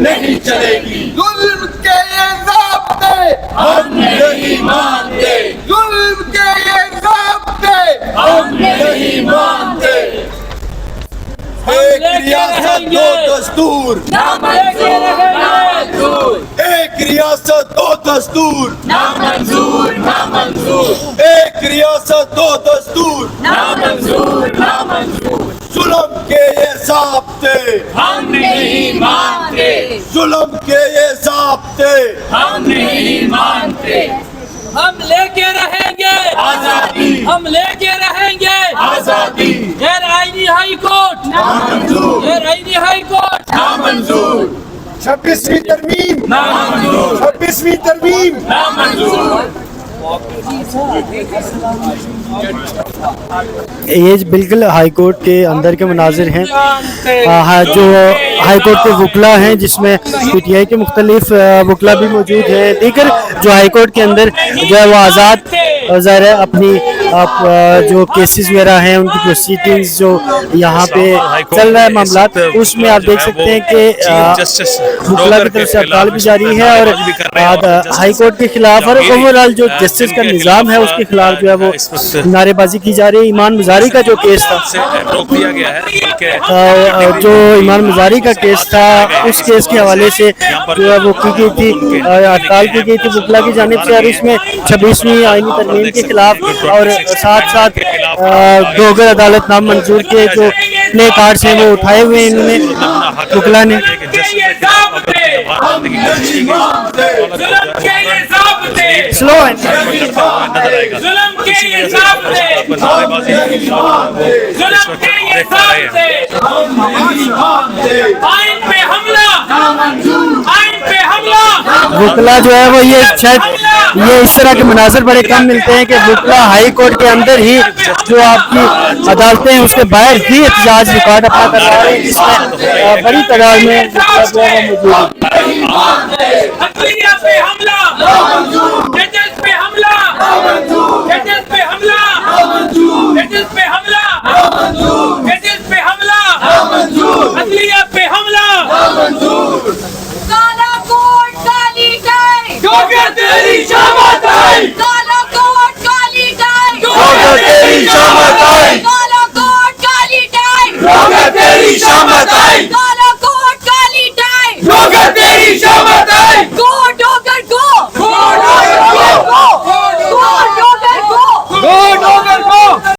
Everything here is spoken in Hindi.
नहीं चलेगी। जुल्म के ये ज़ाब्ते हम नहीं मानते, जुल्म के ये ज़ाब्ते हम नहीं मानते। एक रियासत दो दस्तूर, एक रियासत दो दस्तूर, ना मंजूर, ना मंजूर, एक रियासत दो दस्तूर, ना मंजूर, ना मंजूर। जुल्म के ये ज़ाब्ते हम नहीं मानते, जुल्म के ये ज़ाब्ते हम नहीं मानते। हम लेके रहेंगे आजादी, हम लेके रहेंगे आजादी, गैर आईनी हाई कोर्ट, ना मंजूर, गैर आईनी हाई कोर्ट, ना मंजूर, 26वीं तरमीम, ना मंजूर, 26वीं तरमीम। ना मंजूर। ये बिल्कुल हाई कोर्ट के अंदर के मनाजिर हैं। हाँ, जो हाई कोर्ट के वकला हैं, जिसमें पीटीआई के मुख्तलिफ वकला भी मौजूद हैं। दीगर जो हाई कोर्ट के अंदर जो है वो आज़ाद ज़ाहिर है अपनी जो केसेस वगैरह हैं उनकी प्रोसीडिंग्स जो यहाँ पे चल रहा है मामला, उसमें आप देख सकते हैं कि वकला की तरफ से हड़ताल भी जारी है और हाई कोर्ट के खिलाफ और ओवरऑल जो जस्टिस का निज़ाम है उसके खिलाफ जो है वो नारेबाजी की जा रही है। ईमान मुजारी का जो केस था, रोक दिया गया है। जो ईमान मुजारी का केस था, उस केस के हवाले से जो है वो की गई थी, हड़ताल की गई थी वकला की जानिब से, और इसमें 26वीं आईनी तरमीम के खिलाफ और साथ साथ दोगर अदालत नामंजूर के जो प्ले कार्ड्स हैं वो उठाए हुए इन्होंने वकला ने। स्लो वकला जो है वो ये शायद ये इस तरह के मनाजर बड़े कम मिलते हैं कि वकला हाई कोर्ट के अंदर ही जो आपकी अदालतें हैं उसके बाहर ही एहतजाज रिकॉर्ड अपना कर रहे हैं, जिसमें बड़ी तादाद में वकला जो है वो मौजूद है।